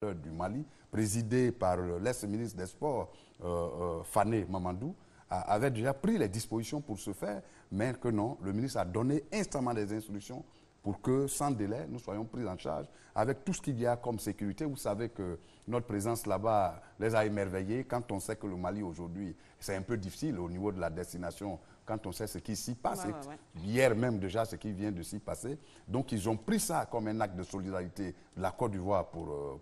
du Mali, présidé par l'ex-ministre des Sports, Fané Mamadou, avait déjà pris les dispositions pour ce faire, mais que non, le ministre a donné instamment des instructions pour que, sans délai, nous soyons pris en charge avec tout ce qu'il y a comme sécurité. Vous savez que notre présence là-bas les a émerveillés quand on sait que le Mali aujourd'hui, c'est un peu difficile au niveau de la destination, quand on sait ce qui s'y passe. Hier même déjà, ce qui vient de s'y passer. Donc ils ont pris ça comme un acte de solidarité de la Côte d'Ivoire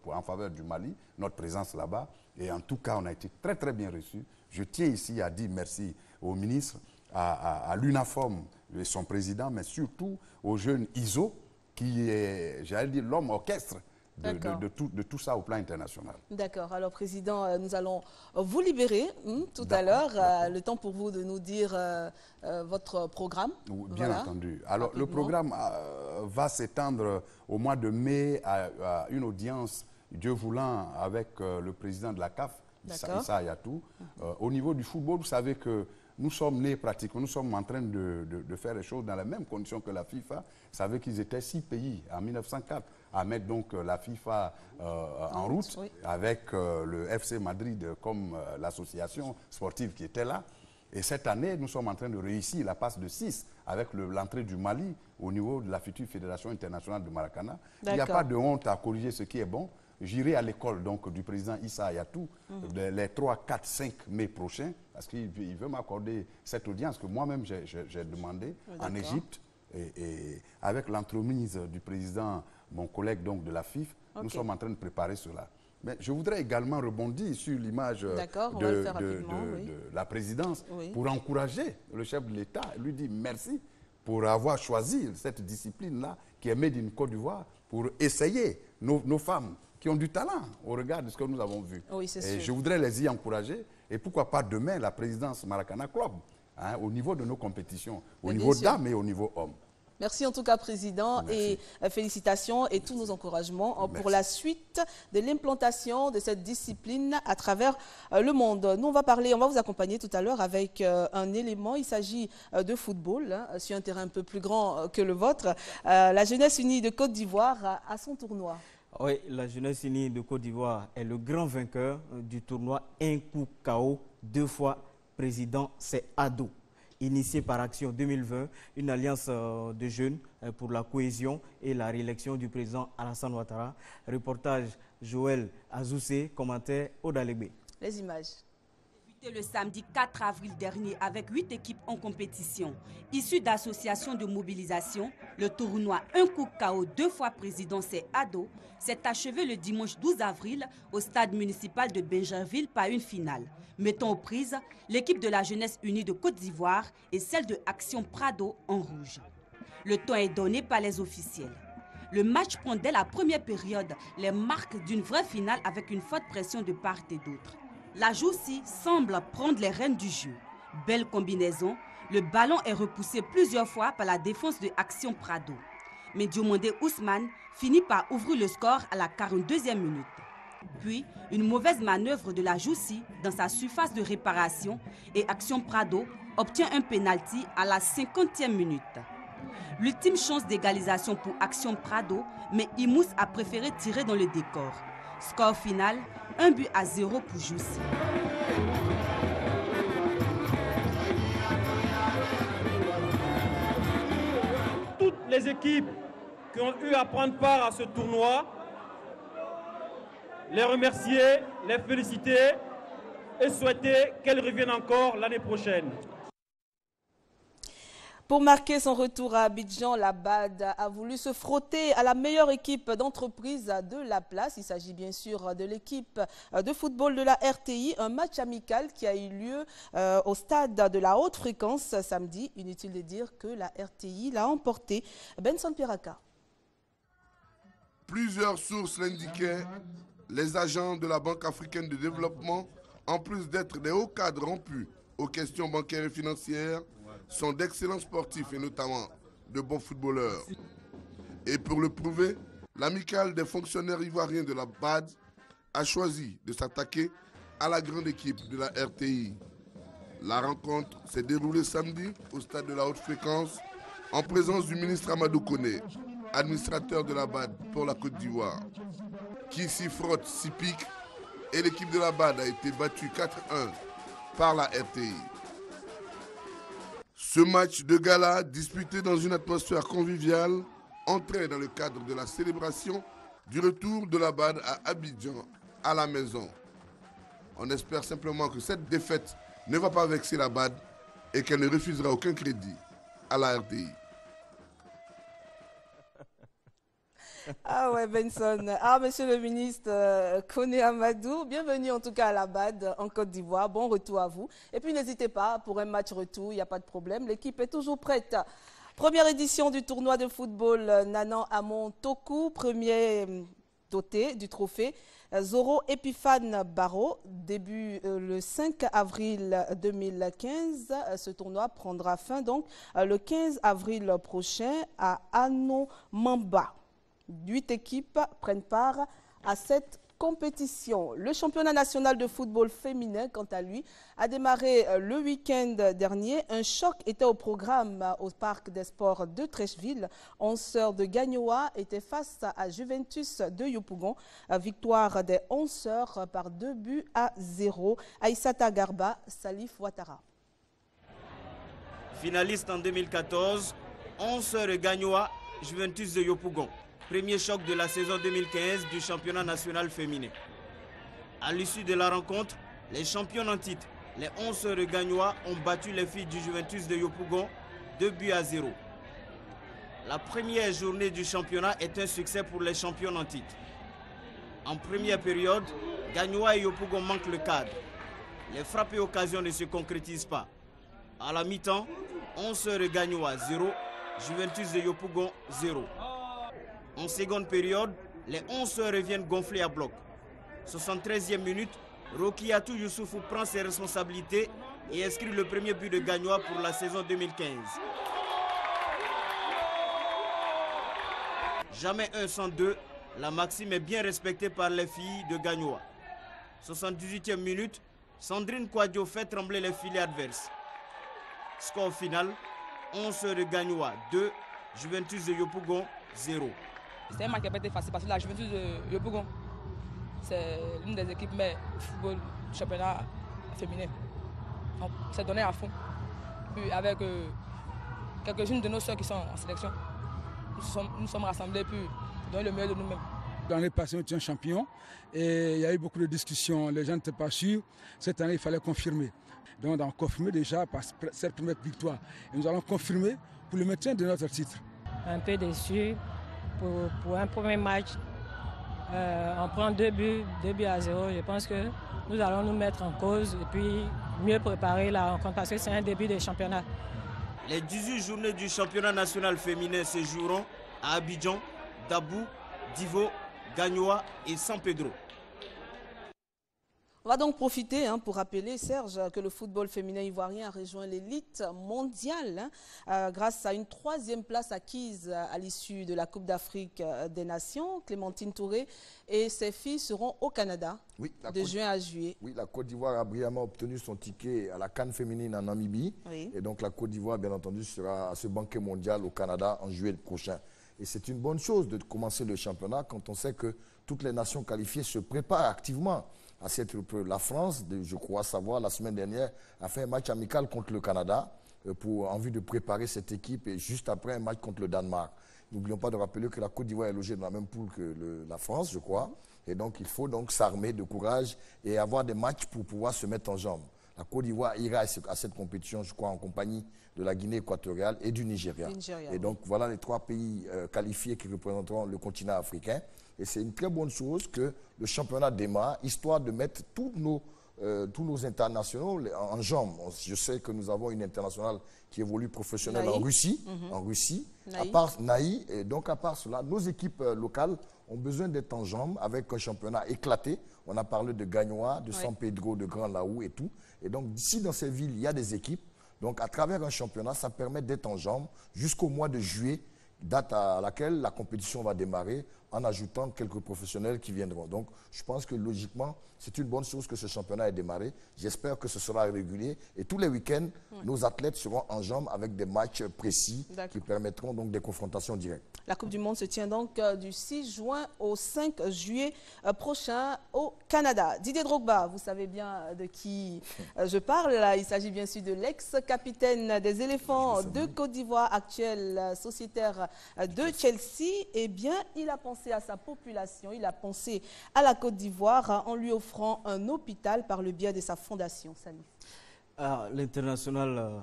en faveur du Mali, notre présence là-bas. Et en tout cas, on a été très très bien reçus. Je tiens ici à dire merci au ministre, à l'UNAFORM et son président, mais surtout au jeune ISO, qui est, j'allais dire, l'homme orchestre de tout ça au plan international. D'accord. Alors, Président, nous allons vous libérer tout à l'heure. Le temps pour vous de nous dire votre programme. Bien entendu. Alors, le programme va s'étendre au mois de mai à une audience, Dieu voulant, avec le président de la CAF, Issa Hayatou. Au niveau du football, vous savez que nous sommes nés pratiquement, nous sommes en train de faire les choses dans les mêmes conditions que la FIFA. Vous savez qu'ils étaient 6 pays en 1904 à mettre donc la FIFA en route, avec le FC Madrid comme l'association sportive qui était là. Et cette année, nous sommes en train de réussir la passe de 6 avec l'entrée du Mali au niveau de la future Fédération internationale de Maracana. Il n'y a pas de honte à corriger ce qui est bon. J'irai à l'école du président Issa Hayatou les 3, 4, 5 mai prochains, parce qu'il veut m'accorder cette audience que moi-même j'ai demandé en Égypte, et avec l'entremise du président, mon collègue de la FIF, nous sommes en train de préparer cela. Mais je voudrais également rebondir sur l'image de la présidence pour encourager le chef de l'État, lui dire merci pour avoir choisi cette discipline-là qui est made in Côte d'Ivoire pour essayer nos femmes qui ont du talent au regard de ce que nous avons vu. Oui, c'est sûr. Je voudrais les y encourager et pourquoi pas demain la présidence Maracana Club, au niveau de nos compétitions, au niveau dames et au niveau hommes. Merci en tout cas, Président, et félicitations et tous nos encouragements pour la suite de l'implantation de cette discipline à travers le monde. Nous, on va vous accompagner tout à l'heure avec un élément. Il s'agit de football, sur un terrain un peu plus grand que le vôtre. La Jeunesse Unie de Côte d'Ivoire a son tournoi. Oui, la Jeunesse Unie de Côte d'Ivoire est le grand vainqueur du tournoi Un coup KO, 2 fois président, c'est Ado. Initié par Action 2020, une alliance de jeunes pour la cohésion et la réélection du président Alassane Ouattara. Reportage Joël Azoussé, commentaire Odalébé. Les images. Le samedi 4 avril dernier avec 8 équipes en compétition. Issues d'associations de mobilisation, le tournoi Un coup KO 2 fois président c'est Ado s'est achevé le dimanche 12 avril au stade municipal de Benjerville par une finale. Mettant aux prises l'équipe de la Jeunesse Unie de Côte d'Ivoire et celle de Action Prado en rouge. Le temps est donné par les officiels. Le match prend dès la première période les marques d'une vraie finale avec une forte pression de part et d'autre. La Joussi semble prendre les rênes du jeu. Belle combinaison, le ballon est repoussé plusieurs fois par la défense de Action Prado. Mais Diomandé Ousmane finit par ouvrir le score à la 42e minute. Puis, une mauvaise manœuvre de la Joussi dans sa surface de réparation et Action Prado obtient un pénalty à la 50e minute. L'ultime chance d'égalisation pour Action Prado, mais Imous a préféré tirer dans le décor. Score final, 1-0 pour Joussi. Toutes les équipes qui ont eu à prendre part à ce tournoi, les remercier, les féliciter et souhaiter qu'elles reviennent encore l'année prochaine. Pour marquer son retour à Abidjan, la BAD a voulu se frotter à la meilleure équipe d'entreprise de la place. Il s'agit bien sûr de l'équipe de football de la RTI, un match amical qui a eu lieu au stade de la haute fréquence samedi. Inutile de dire que la RTI l'a emporté. Benson Piraka. Plusieurs sources l'indiquaient, les agents de la Banque africaine de développement, en plus d'être des hauts cadres rompus aux questions bancaires et financières, sont d'excellents sportifs et notamment de bons footballeurs. Et pour le prouver, l'amicale des fonctionnaires ivoiriens de la BAD a choisi de s'attaquer à la grande équipe de la RTI. La rencontre s'est déroulée samedi au stade de la haute fréquence en présence du ministre Amadou Koné, administrateur de la BAD pour la Côte d'Ivoire. qui s'y frotte, s'y pique, et l'équipe de la BAD a été battue 4-1 par la RTI. Ce match de gala, disputé dans une atmosphère conviviale, entrait dans le cadre de la célébration du retour de la BAD à Abidjan, à la maison. On espère simplement que cette défaite ne va pas vexer la BAD et qu'elle ne refusera aucun crédit à la RTI. Ah ouais, Benson. Ah, monsieur le ministre Koné Amadou, bienvenue en tout cas à la BAD en Côte d'Ivoire. Bon retour à vous. Et puis n'hésitez pas, pour un match retour, il n'y a pas de problème. L'équipe est toujours prête. Première édition du tournoi de football Nanan Amon Toku, premier doté du trophée. Zoro Epiphane Barreau, début le 5 avril 2015. Ce tournoi prendra fin donc le 15 avril prochain à Anomamba. 8 équipes prennent part à cette compétition. Le championnat national de football féminin, quant à lui, a démarré le week-end dernier. Un choc était au programme au Parc des Sports de Trècheville. 11 sœurs de Gagnoa étaient face à Juventus de Yopougon. Victoire des 11 sœurs par 2-0. Aïssata Garba, Salif Ouattara. Finaliste en 2014, 11 sœurs de Gagnoa, Juventus de Yopougon. Premier choc de la saison 2015 du championnat national féminin. À l'issue de la rencontre, les championnes en titre, les 11 sœurs de Gagnoa, ont battu les filles du Juventus de Yopougon 2-0. La première journée du championnat est un succès pour les championnes en titre. En première période, Gagnoa et Yopougon manquent le cadre. Les frappes et occasions ne se concrétisent pas. À la mi-temps, 11 sœurs de Gagnoa 0, Juventus de Yopougon 0. En seconde période, les 11 sœurs reviennent gonflées à bloc. 73e minute, Rokiatou Youssoufou prend ses responsabilités et inscrit le premier but de Gagnoa pour la saison 2015. Jamais un sans deux, la maxime est bien respectée par les filles de Gagnoa. 78e minute, Sandrine Kouadio fait trembler les filets adverses. Score final, 11 sœurs de Gagnoa 2, Juventus de Yopougon 0. C'est un match qui n'a pas été facile parce que la Juventus de Yopougon, c'est l'une des équipes mais football du championnat féminin. On s'est donné à fond. Puis avec quelques-unes de nos soeurs qui sont en sélection, nous sommes rassemblés pour donner le meilleur de nous-mêmes. L'année passée, nous étions champions et il y a eu beaucoup de discussions. Les gens n'étaient pas sûrs. Cette année, il fallait confirmer. Donc, on a confirmé déjà par cette première victoire. Et nous allons confirmer pour le maintien de notre titre. Un peu déçu. Pour un premier match, on prend 2-0. Je pense que nous allons nous mettre en cause et puis mieux préparer la rencontre parce que c'est un début de championnat. Les 18 journées du championnat national féminin se joueront à Abidjan, Dabou, Divo, Gagnoa et San Pedro. On va donc profiter pour rappeler, Serge, que le football féminin ivoirien a rejoint l'élite mondiale grâce à une 3e place acquise à l'issue de la Coupe d'Afrique des Nations. Clémentine Touré et ses filles seront au Canada de juin à juillet. Oui, la Côte d'Ivoire a brillamment obtenu son ticket à la CAN féminine en Namibie. Oui. Et donc la Côte d'Ivoire, bien entendu, sera à ce banquet mondial au Canada en juillet prochain. Et c'est une bonne chose de commencer le championnat quand on sait que toutes les nations qualifiées se préparent activement. La France, je crois savoir, la semaine dernière, a fait un match amical contre le Canada en vue de préparer cette équipe et juste après un match contre le Danemark. N'oublions pas de rappeler que la Côte d'Ivoire est logée dans la même poule que la France, je crois. Et donc, il faut donc s'armer de courage et avoir des matchs pour pouvoir se mettre en jambes. La Côte d'Ivoire ira à cette compétition, je crois, en compagnie de la Guinée équatoriale et du Nigeria. Et donc, voilà les 3 pays qualifiés qui représenteront le continent africain. Et c'est une très bonne chose que le championnat démarre, histoire de mettre tous nos internationaux en jambes. Je sais que nous avons une internationale qui évolue professionnelle en Russie, à part Naï. Et donc, à part cela, nos équipes locales ont besoin d'être en jambes avec un championnat éclaté. On a parlé de Gagnoa, de San Pedro, de Grand Laou et tout. Et donc, d'ici dans ces villes, il y a des équipes. Donc, à travers un championnat, ça permet d'être en jambes jusqu'au mois de juillet date à laquelle la compétition va démarrer en ajoutant quelques professionnels qui viendront. Donc, je pense que logiquement, c'est une bonne chose que ce championnat ait démarré. J'espère que ce sera régulier. Et tous les week-ends, nos athlètes seront en jambes avec des matchs précis qui permettront donc des confrontations directes. La Coupe du Monde se tient donc du 6 juin au 5 juillet prochain au Canada. Didier Drogba, vous savez bien de qui je parle là. Il s'agit bien sûr de l'ex-capitaine des éléphants de Côte d'Ivoire, actuel sociétaire de Chelsea. Eh bien, il a pensé à sa population, il a pensé à la Côte d'Ivoire en lui offrant un hôpital par le biais de sa fondation. Salif. L'international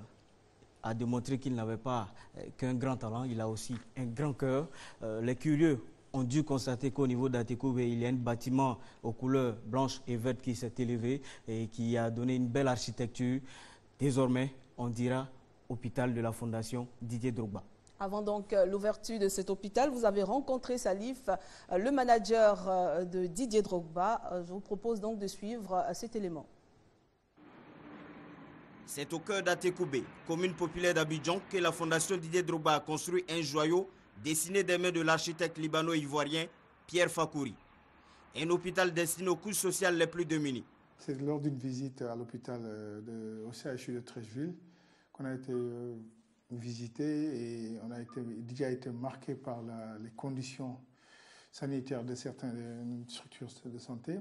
a démontré qu'il n'avait pas qu'un grand talent, il a aussi un grand cœur. Les curieux ont dû constater qu'au niveau d'Atekoube, il y a un bâtiment aux couleurs blanches et vertes qui s'est élevé et qui a donné une belle architecture. Désormais, on dira hôpital de la Fondation Didier Drogba. Avant donc l'ouverture de cet hôpital, vous avez rencontré Salif, le manager de Didier Drogba. Je vous propose donc de suivre cet élément. C'est au cœur d'Atekoube, commune populaire d'Abidjan, que la Fondation Didier Drogba a construit un joyau dessiné des mains de l'architecte libano-ivoirien Pierre Fakouri. Un hôpital destiné aux couches sociales les plus démunies. C'est lors d'une visite à l'hôpital au CHU de Treichville qu'on a été visité et Didier a été marqué par les conditions sanitaires de certaines structures de santé.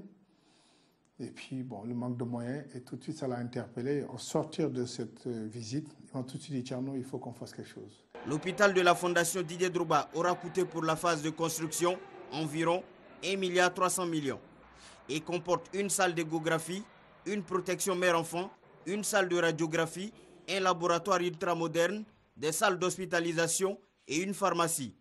Et puis, bon, le manque de moyens, et tout de suite, ça l'a interpellé. Au sortir de cette visite, ils m'ont tout de suite dit, Tcherno, il faut qu'on fasse quelque chose. L'hôpital de la Fondation Didier Drogba aura coûté pour la phase de construction environ 1,3 milliard et comporte une salle d'échographie, une protection mère-enfant, une salle de radiographie, un laboratoire ultramoderne, des salles d'hospitalisation et une pharmacie.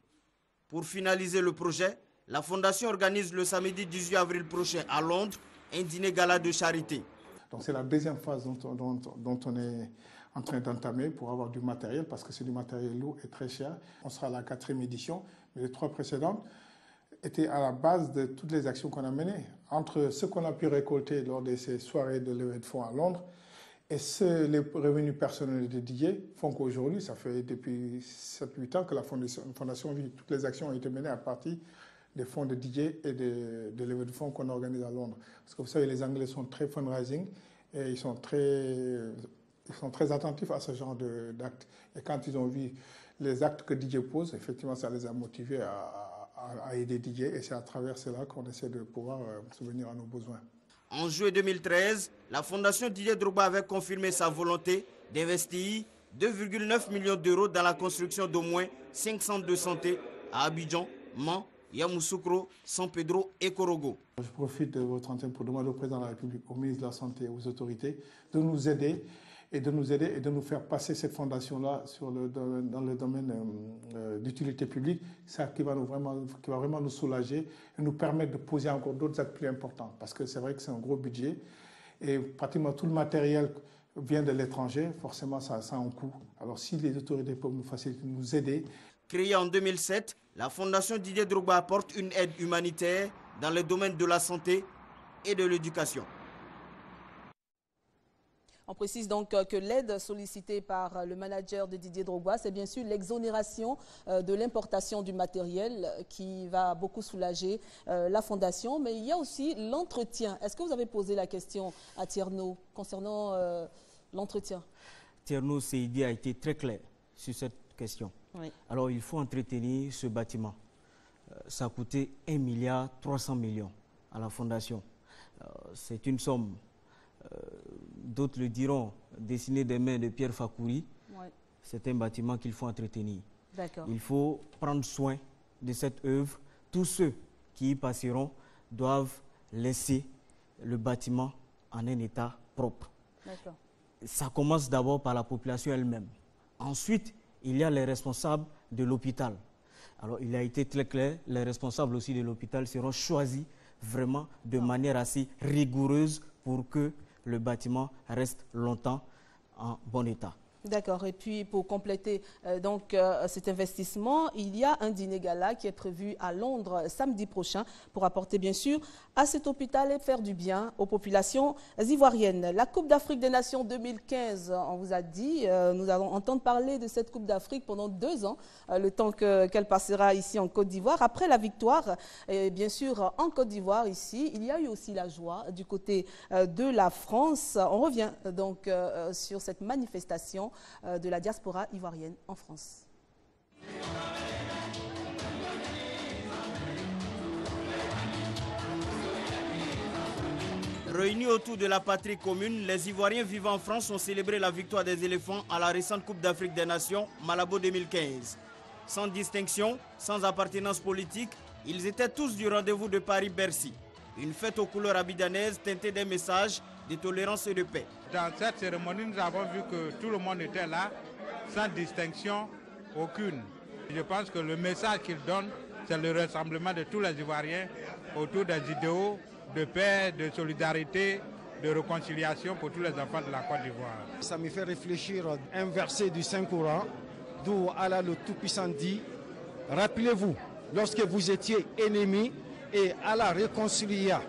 Pour finaliser le projet, la Fondation organise le samedi 18 avril prochain à Londres un dîner gala de charité. Donc c'est la deuxième phase dont on est en train d'entamer pour avoir du matériel, parce que c'est du matériel lourd et très cher. On sera à la 4e édition, mais les 3 précédentes étaient à la base de toutes les actions qu'on a menées. Entre ce qu'on a pu récolter lors de ces soirées de levée de fonds à Londres et les revenus personnels de Didier font qu'aujourd'hui, ça fait depuis 7-8 ans que la Fondation vit. Toutes les actions ont été menées à partir des fonds de Didier et de levée de fonds qu'on organise à Londres. Parce que vous savez, les Anglais sont très fundraising et ils sont très attentifs à ce genre d'actes. Et quand ils ont vu les actes que Didier pose, effectivement, ça les a motivés à aider Didier. Et c'est à travers cela qu'on essaie de pouvoir subvenir à nos besoins. En juillet 2013, la Fondation Didier Drogba avait confirmé sa volonté d'investir 2,9 millions d'euros dans la construction d'au moins 5 centres de santé à Abidjan, Mans, Yamoussoukro, San Pedro et Korogo. Je profite de votre antenne pour demander au président de la République, au ministre de la Santé et aux autorités de nous aider et de nous faire passer cette fondation-là dans le domaine d'utilité publique, ça qui va vraiment nous soulager et nous permettre de poser encore d'autres actes plus importants. Parce que c'est vrai que c'est un gros budget et pratiquement tout le matériel vient de l'étranger, forcément ça a un coût. Alors si les autorités peuvent nous faciliter, nous aider. Créée en 2007, la Fondation Didier Drogba apporte une aide humanitaire dans le domaine de la santé et de l'éducation. On précise donc que l'aide sollicitée par le manager de Didier Drogba, c'est bien sûr l'exonération de l'importation du matériel qui va beaucoup soulager la Fondation. Mais il y a aussi l'entretien. Est-ce que vous avez posé la question à Tierno concernant l'entretien? Tierno Seydi a été très clair sur cette question. Oui. Alors, il faut entretenir ce bâtiment. Ça a coûté 1,3 milliard à la Fondation. C'est une somme, d'autres le diront, dessinée des mains de Pierre Fakouri. Oui. C'est un bâtiment qu'il faut entretenir. Il faut prendre soin de cette œuvre. Tous ceux qui y passeront doivent laisser le bâtiment en un état propre. Ça commence d'abord par la population elle-même. Ensuite, il y a les responsables de l'hôpital. Alors, il a été très clair, les responsables aussi de l'hôpital seront choisis vraiment de manière assez rigoureuse pour que le bâtiment reste longtemps en bon état. D'accord. Et puis, pour compléter cet investissement, il y a un dîner gala qui est prévu à Londres samedi prochain pour apporter, bien sûr, à cet hôpital et faire du bien aux populations ivoiriennes. La Coupe d'Afrique des Nations 2015, on vous a dit, nous allons entendre parler de cette Coupe d'Afrique pendant 2 ans, le temps qu'elle passera ici en Côte d'Ivoire. Après la victoire, et bien sûr, en Côte d'Ivoire, ici, il y a eu aussi la joie du côté de la France. On revient donc sur cette manifestation de la diaspora ivoirienne en France. Réunis autour de la patrie commune, les Ivoiriens vivant en France ont célébré la victoire des éléphants à la récente Coupe d'Afrique des Nations, Malabo 2015. Sans distinction, sans appartenance politique, ils étaient tous du rendez-vous de Paris-Bercy. Une fête aux couleurs abidjanaises teintée des messages de tolérance et de paix. Dans cette cérémonie, nous avons vu que tout le monde était là, sans distinction aucune. Je pense que le message qu'il donne, c'est le rassemblement de tous les Ivoiriens autour des idéaux de paix, de solidarité, de réconciliation pour tous les enfants de la Côte d'Ivoire. Ça me fait réfléchir à un verset du Saint-Coran, d'où Allah le Tout-Puissant dit, rappelez-vous, lorsque vous étiez ennemis, et Allah réconcilia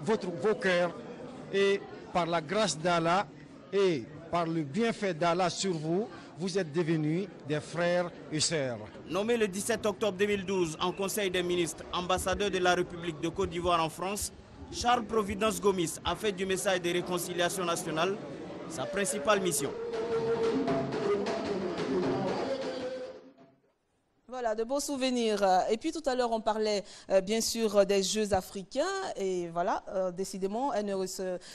vos cœurs, et par la grâce d'Allah et par le bienfait d'Allah sur vous, vous êtes devenus des frères et sœurs. Nommé le 17 octobre 2012 en Conseil des ministres, ambassadeur de la République de Côte d'Ivoire en France, Charles Providence Gomis a fait du message de réconciliation nationale sa principale mission. Voilà, de beaux souvenirs. Et puis tout à l'heure, on parlait bien sûr des Jeux africains. Et voilà, décidément,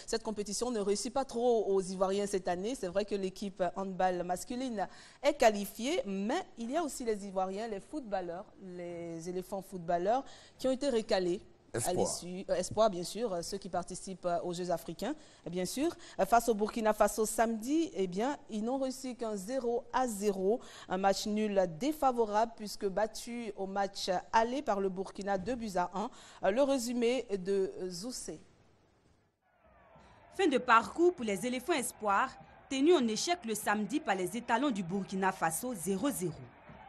cette compétition ne réussit pas trop aux Ivoiriens cette année. C'est vrai que l'équipe handball masculine est qualifiée, mais il y a aussi les Ivoiriens, les footballeurs, les éléphants footballeurs qui ont été recalés. Espoir, bien sûr, ceux qui participent aux Jeux africains, bien sûr. Face au Burkina Faso samedi, eh bien, ils n'ont reçu qu'un 0-0, un match nul défavorable puisque battu au match aller par le Burkina 2-1. Le résumé de Zoussé. Fin de parcours pour les éléphants espoirs, tenus en échec le samedi par les étalons du Burkina Faso 0-0.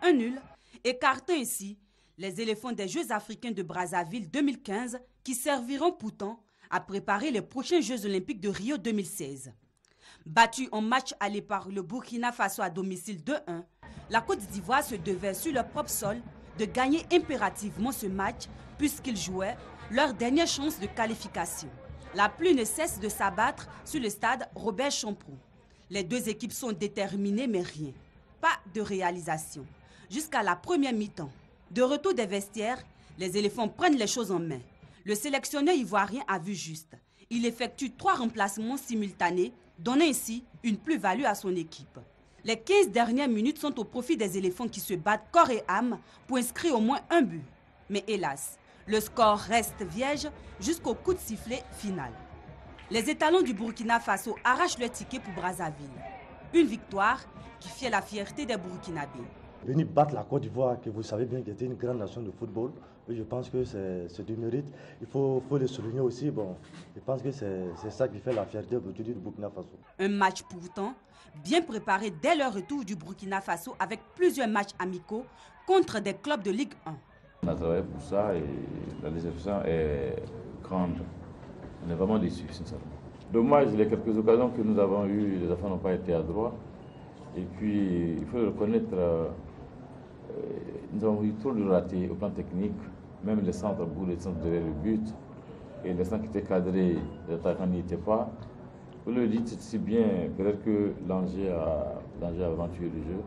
Un nul, écartant ainsi les éléphants des Jeux africains de Brazzaville 2015 qui serviront pourtant à préparer les prochains Jeux olympiques de Rio 2016. Battu en match aller par le Burkina Faso à domicile 2-1, la Côte d'Ivoire se devait sur leur propre sol de gagner impérativement ce match puisqu'ils jouaient leur dernière chance de qualification. La pluie ne cesse de s'abattre sur le stade Robert Champrou. Les deux équipes sont déterminées mais rien. Pas de réalisation. Jusqu'à la première mi-temps. De retour des vestiaires, les éléphants prennent les choses en main. Le sélectionneur ivoirien a vu juste. Il effectue 3 remplacements simultanés, donnant ainsi une plus-value à son équipe. Les 15 dernières minutes sont au profit des éléphants qui se battent corps et âme pour inscrire au moins un but. Mais hélas, le score reste vierge jusqu'au coup de sifflet final. Les étalons du Burkina Faso arrachent le ticket pour Brazzaville. Une victoire qui fait la fierté des Burkinabés. Venir battre la Côte d'Ivoire, que vous savez bien qu'elle était une grande nation de football, je pense que c'est du mérite. Il faut le souligner aussi. Bon, je pense que c'est ça qui fait la fierté aujourd'hui du Burkina Faso. Un match pourtant bien préparé dès le retour du Burkina Faso avec plusieurs matchs amicaux contre des clubs de Ligue 1. On a travaillé pour ça et la déception est grande. On est vraiment déçus, sincèrement. Dommage, les quelques occasions que nous avons eues, les enfants n'ont pas été adroits. Et puis, il faut le reconnaître, nous avons eu trop de ratés au plan technique, même les centres bout, les centres derrière le but, et les centres qui étaient cadrés, les attaquants n'y étaient pas. Vous le dites si bien, peut-être que l'Angers a vraiment tué le jeu.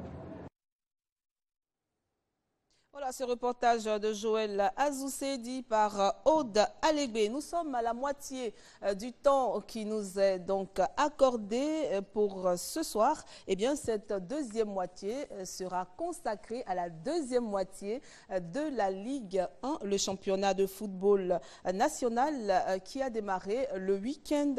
Voilà ce reportage de Joël Azoussé dit par Aude Alégbé. Nous sommes à la moitié du temps qui nous est donc accordé pour ce soir. Eh bien, cette deuxième moitié sera consacrée à la deuxième moitié de la Ligue 1, le championnat de football national qui a démarré le week-end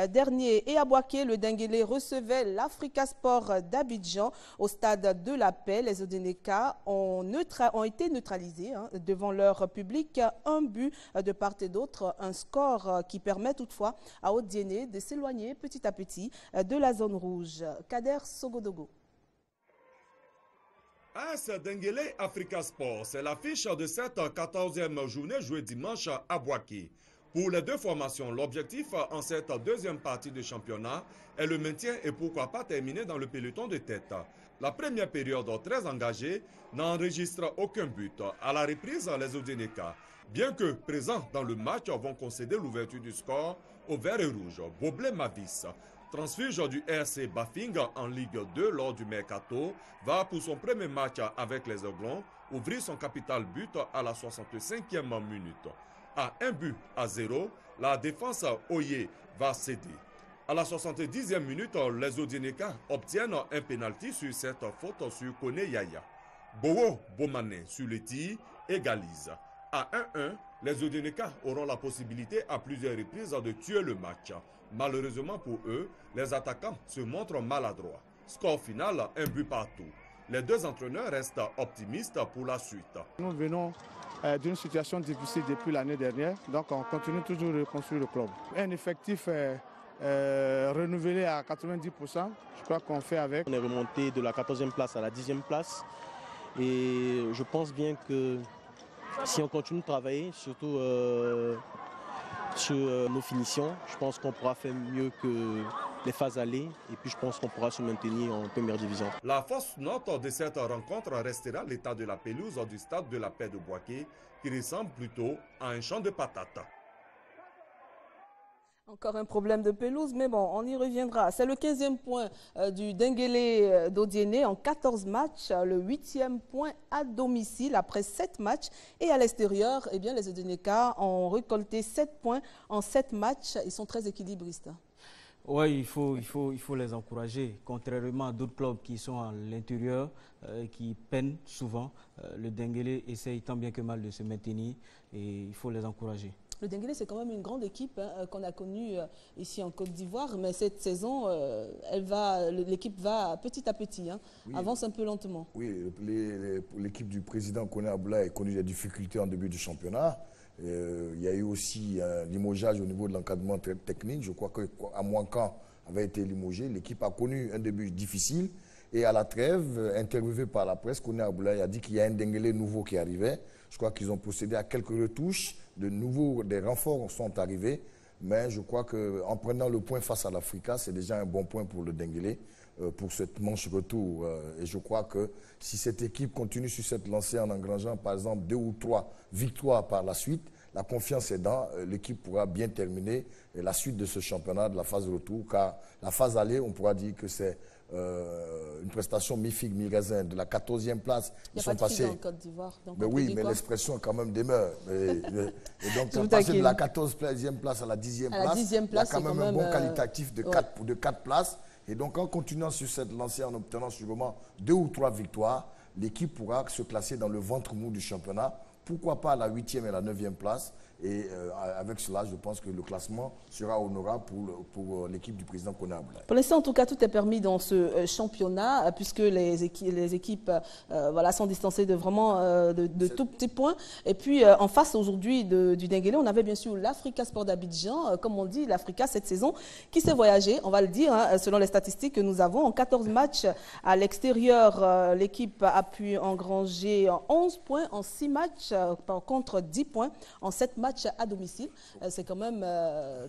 dernier. Et à Boaké, le Denguélé recevait l'Africa Sport d'Abidjan au stade de la Paix. Les Odénéka ont été été neutralisés devant leur public. Un but de part et d'autre, un score qui permet toutefois à Odiéné de s'éloigner petit à petit de la zone rouge. Kader Sogodogo. AS Denguélé Africa Sport, c'est l'affiche de cette 14e journée jouée dimanche à Bouaké. Pour les deux formations, l'objectif en cette deuxième partie du championnat est le maintien et pourquoi pas terminer dans le peloton de tête. La première période très engagée n'enregistre aucun but. À la reprise, les Odiénéka, bien que présents dans le match, vont concéder l'ouverture du score au vert et rouge. Boblé Mavis, transfuge du RC Bafing en Ligue 2 lors du Mercato, va pour son premier match avec les Aiglons ouvrir son capital but à la 65e minute. À 1-0, la défense Oye va céder. À la 70e minute, les Odiénéka obtiennent un pénalty sur cette faute sur Kone Yaya. Bowo Bomane sur le tir égalise. À 1-1, les Odiénéka auront la possibilité à plusieurs reprises de tuer le match. Malheureusement pour eux, les attaquants se montrent maladroits. Score final, 1 but partout. Les deux entraîneurs restent optimistes pour la suite. Nous venons d'une situation difficile depuis l'année dernière, donc on continue toujours de reconstruire le club. Un effectif renouvelé à 90%, je crois qu'on fait avec. On est remonté de la 14e place à la 10e place et je pense bien que si on continue de travailler, surtout sur nos finitions, je pense qu'on pourra faire mieux que les phases allées et puis je pense qu'on pourra se maintenir en première division. La force note de cette rencontre restera l'état de la pelouse du stade de la Paix de Bouaké qui ressemble plutôt à un champ de patates. Encore un problème de pelouse, mais bon, on y reviendra. C'est le 15e point du Denguélé d'Odiéné en 14 matchs, le 8e point à domicile après 7 matchs. Et à l'extérieur, eh bien, les Odiénéka ont récolté 7 points en 7 matchs. Ils sont très équilibristes. Oui, il faut les encourager. Contrairement à d'autres clubs qui sont à l'intérieur, qui peinent souvent, le Denguélé essaye tant bien que mal de se maintenir et il faut les encourager. Le Denguélé, c'est quand même une grande équipe qu'on a connue ici en Côte d'Ivoire, mais cette saison, l'équipe va petit à petit, oui, avance un peu lentement. Oui, l'équipe du président Kone Aboulaye a connu des difficultés en début du championnat. Il y a eu aussi un limogeage au niveau de l'encadrement technique. Je crois qu'Amouankan avait été limogé. L'équipe a connu un début difficile. Et à la trêve, interviewé par la presse, Kone Aboulaye a dit qu'il y a un Denguélé nouveau qui arrivait. Je crois qu'ils ont procédé à quelques retouches. Des renforts sont arrivés. Mais je crois qu'en prenant le point face à l'Africa, c'est déjà un bon point pour le Denguélé, pour cette manche retour. Et je crois que si cette équipe continue sur cette lancée en engrangeant par exemple 2 ou 3 victoires par la suite, la confiance est dans, l'équipe pourra bien terminer la suite de ce championnat de la phase retour, car la phase aller, on pourra dire que c'est une prestation mi-figue, mi-raisin. De la 14e place, ils sont passés. En Côte d'Ivoire. Mais oui, mais l'expression quand même demeure. Et donc, ils sont passés de la 14e place à la 10e place. Il y a quand même un bon qualitatif de 4 places. Et donc, en continuant sur cette lancée, en obtenant sûrement 2 ou 3 victoires, l'équipe pourra se classer dans le ventre mou du championnat. Pourquoi pas la 8e et la 9e place. Et avec cela, je pense que le classement sera honorable pour l'équipe du président Kone Aboulaye. Pour l'instant, en tout cas, tout est permis dans ce championnat, puisque les équipes sont distancées de vraiment de tout petits points. Et puis, en face aujourd'hui du Denguélé, on avait bien sûr l'Africa Sport d'Abidjan, comme on dit, l'Africa cette saison, qui s'est voyagée, on va le dire, selon les statistiques que nous avons. En 14 matchs à l'extérieur, l'équipe a pu engranger 11 points en 6 matchs, contre 10 points en 7 matchs à domicile. C'est quand même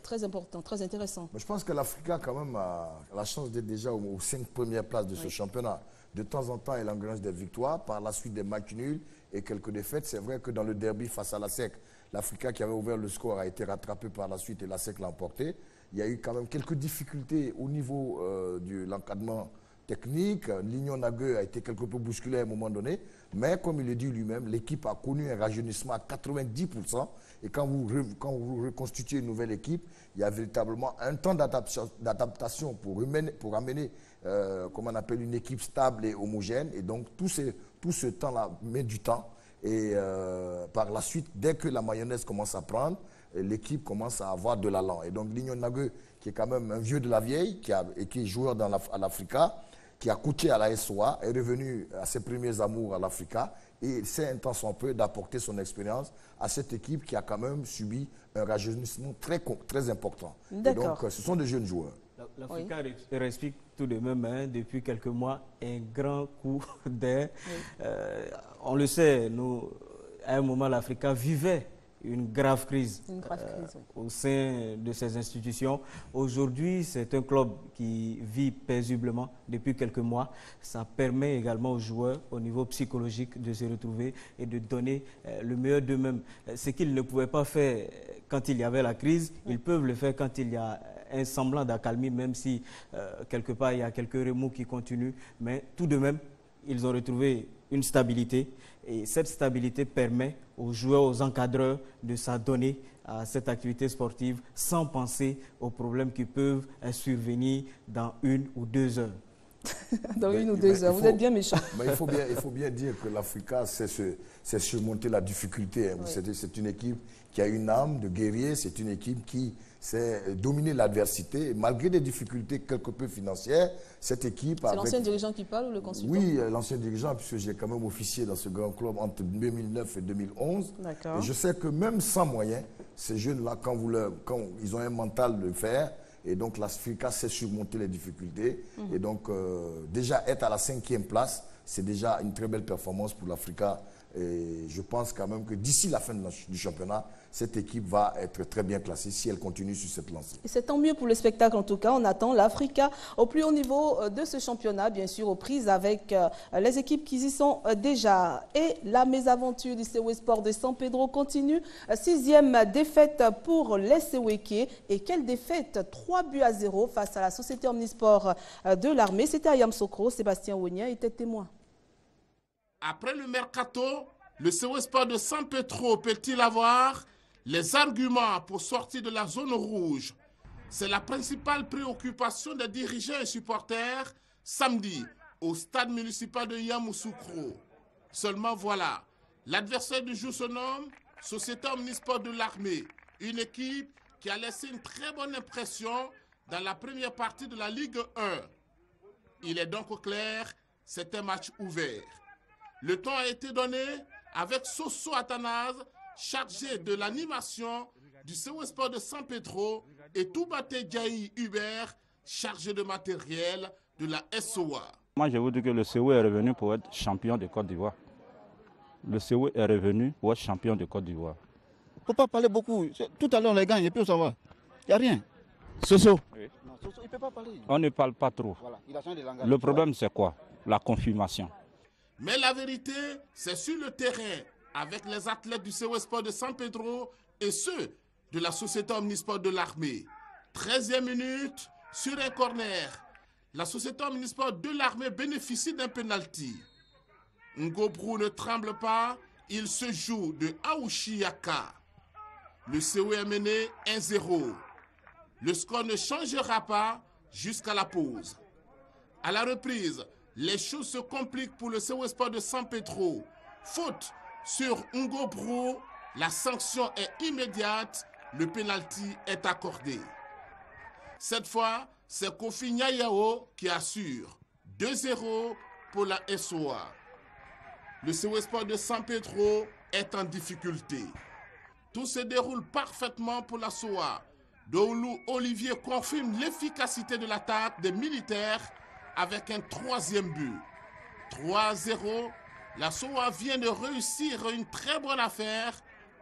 très important, très intéressant. Mais je pense que l'Africa quand même a la chance d'être déjà aux 5 premières places de ce championnat. De temps en temps, elle engrange des victoires, par la suite des matchs nuls et quelques défaites. C'est vrai que dans le derby face à la SEC, l'Africa qui avait ouvert le score a été rattrapé par la suite et la SEC l'a emporté. Il y a eu quand même quelques difficultés au niveau de l'encadrement technique. Lignon Nagueux a été quelque peu bousculé à un moment donné. Mais comme il le dit lui-même, l'équipe a connu un rajeunissement à 90%. Et quand vous reconstituez une nouvelle équipe, il y a véritablement un temps d'adaptation pour amener comment on appelle, une équipe stable et homogène. Et donc tout ce temps-là met du temps. Et par la suite, dès que la mayonnaise commence à prendre, l'équipe commence à avoir de l'allant. Et donc Lignon Nagueux, qui est quand même un vieux de la vieille, qui est joueur à l'Africa, qui a coûté à la SOA, est revenu à ses premiers amours à l'Africa et c'est un temps soit peu d'apporter son expérience à cette équipe qui a quand même subi un rajeunissement très important. Et donc, ce sont des jeunes joueurs. L'Africa respire tout de même, hein, depuis quelques mois, un grand coup d'air. Oui. On le sait, nous, à un moment, l'Africa vivait une grave crise, oui, au sein de ses institutions. Aujourd'hui, c'est un club qui vit paisiblement depuis quelques mois. Ça permet également aux joueurs, au niveau psychologique, de se retrouver et de donner le meilleur d'eux-mêmes. Ce qu'ils ne pouvaient pas faire quand il y avait la crise, ils peuvent le faire quand il y a un semblant d'accalmie, même si quelque part il y a quelques remous qui continuent. Mais tout de même, ils ont retrouvé une stabilité. Et cette stabilité permet aux joueurs, aux encadreurs de s'adonner à cette activité sportive sans penser aux problèmes qui peuvent survenir dans 1 ou 2 heures. Dans 1 ou 2 heures, vous êtes bien méchant. Il faut bien dire que l'Africa c'est surmonter la difficulté. Hein. Oui. C'est une équipe qui a une âme de guerrier, c'est une équipe qui sait dominer l'adversité. Malgré des difficultés quelque peu financières, cette équipe... C'est l'ancien dirigeant qui parle ou le consultant? Oui, l'ancien dirigeant, puisque j'ai quand même officié dans ce grand club entre 2009 et 2011. Et je sais que même sans moyens, ces jeunes-là, quand ils ont un mental de fer, et donc l'Africa sait surmonter les difficultés. Et donc, déjà être à la 5e place, c'est déjà une très belle performance pour l'Africa. Et je pense quand même que d'ici la fin du championnat, cette équipe va être très bien classée si elle continue sur cette lancée. Et c'est tant mieux pour le spectacle en tout cas. On attend l'Africa au plus haut niveau de ce championnat, bien sûr, aux prises avec les équipes qui y sont déjà. Et la mésaventure du COE Sport de San Pedro continue. 6e défaite pour les Seweke. Et quelle défaite! 3-0 face à la société Omnisport de l'armée. C'était à Yamoussoukro. Sébastien Ouenia était témoin. Après le mercato, le COE Sport de San Pedro peut-il avoir les arguments pour sortir de la zone rouge? C'est la principale préoccupation des dirigeants et supporters samedi au stade municipal de Yamoussoukro. Seulement voilà, l'adversaire du jour se nomme Société Omnisport de l'armée, une équipe qui a laissé une très bonne impression dans la première partie de la Ligue 1. Il est donc clair, c'est un match ouvert. Le temps a été donné avec Soso Athanase, chargé de l'animation du COE Sport de San Pedro, et Toubate Djaï Hubert, chargé de matériel de la SOA. Moi, je vous dis que le COE est revenu pour être champion de Côte d'Ivoire. Le COE est revenu pour être champion de Côte d'Ivoire. Il ne faut pas parler beaucoup. Tout à l'heure, on les gagne et puis on s'en va. Il n'y a rien. Soso. Oui. Non, Soso, il ne peut pas parler. On ne parle pas trop. Voilà. Il a changé de langage. Le problème, c'est quoi? La confirmation. Mais la vérité, c'est sur le terrain, avec les athlètes du COE Sport de San Pedro et ceux de la Société Omnisport de l'armée. 13e minute, sur un corner, la Société Omnisport de l'armée bénéficie d'un penalty. Ngobrou ne tremble pas, il se joue de Aouchiaka. Le COE est mené 1-0. Le score ne changera pas jusqu'à la pause. À la reprise, les choses se compliquent pour le COE Sport de San Pedro. Faute sur Ngobrou, la sanction est immédiate, le pénalty est accordé. Cette fois, c'est Kofi Nyayao qui assure. 2-0 pour la SOA. Le COE Sport de San Pedro est en difficulté. Tout se déroule parfaitement pour la SOA. Doulou Olivier confirme l'efficacité de l'attaque des militaires avec un 3e but. 3-0, la SOA vient de réussir une très bonne affaire.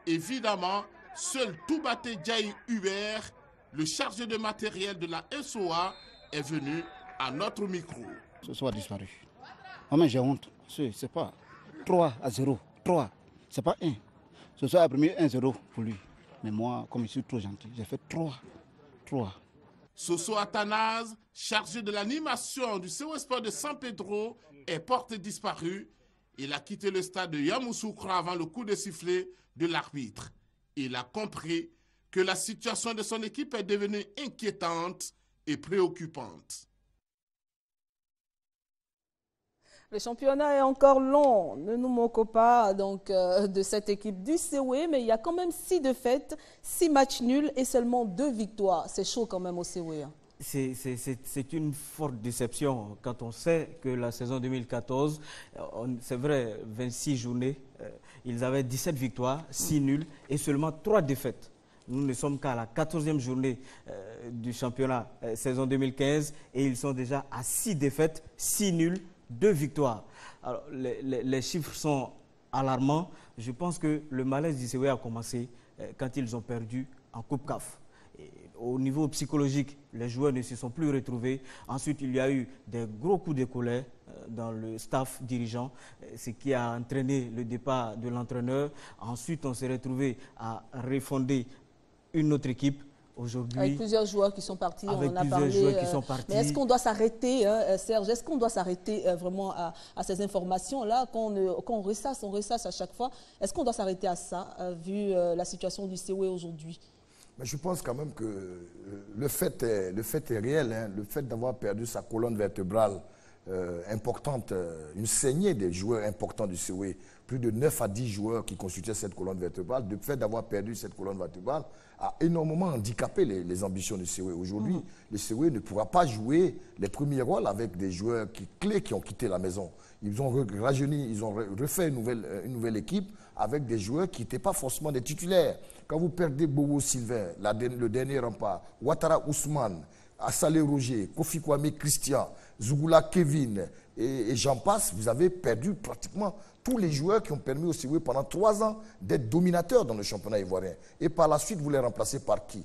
Évidemment, seul Toubate Djaï Hubert, le chargé de matériel de la SOA, est venu à notre micro. Ce soir a disparu. Moi, j'ai honte. C'est pas 3-0. 3, c'est pas 1. Ce soir a pris 1-0 pour lui. Mais moi, comme je suis trop gentil, j'ai fait 3. Soso Athanase, chargé de l'animation du COE Sport de San Pedro, est porté disparu. Il a quitté le stade de Yamoussoukro avant le coup de sifflet de l'arbitre. Il a compris que la situation de son équipe est devenue inquiétante et préoccupante. Le championnat est encore long, ne nous moquons pas donc, de cette équipe du COE, mais il y a quand même 6 défaites, 6 matchs nuls et seulement 2 victoires. C'est chaud quand même au COE. C'est une forte déception quand on sait que la saison 2014, c'est vrai, 26 journées, ils avaient 17 victoires, 6 nuls et seulement 3 défaites. Nous ne sommes qu'à la 14e journée du championnat saison 2015 et ils sont déjà à 6 défaites, 6 nuls, 2 victoires. Alors, les chiffres sont alarmants. Je pense que le malaise du COE a commencé quand ils ont perdu en Coupe CAF. Au niveau psychologique, les joueurs ne se sont plus retrouvés. Ensuite, il y a eu des gros coups de colère dans le staff dirigeant, ce qui a entraîné le départ de l'entraîneur. Ensuite, on s'est retrouvé à refonder une autre équipe. Aujourd'hui, avec plusieurs joueurs qui sont partis, on en a parlé. Mais est-ce qu'on doit s'arrêter, Serge, est-ce qu'on doit s'arrêter vraiment à ces informations-là, qu'on ressasse à chaque fois? Est-ce qu'on doit s'arrêter à ça, vu la situation du COE aujourd'hui? Mais je pense quand même que le fait est réel. Hein. Le fait d'avoir perdu sa colonne vertébrale importante, une saignée des joueurs importants du COE, plus de 9 à 10 joueurs qui constituaient cette colonne vertébrale, le fait d'avoir perdu cette colonne vertébrale a énormément handicapé les ambitions du COE. Aujourd'hui, le COE ne pourra pas jouer les premiers rôles avec des joueurs clés qui ont quitté la maison. Ils ont rajeuni, ils ont refait une nouvelle équipe avec des joueurs qui n'étaient pas forcément des titulaires. Quand vous perdez Bobo Sylvain, le dernier rempart, Ouattara Ousmane, Assalé Roger, Kofi Kwame Christian, Zougoula Kevin et j'en passe, vous avez perdu pratiquement tous les joueurs qui ont permis au COE pendant 3 ans d'être dominateurs dans le championnat ivoirien. Et par la suite, vous les remplacez par qui?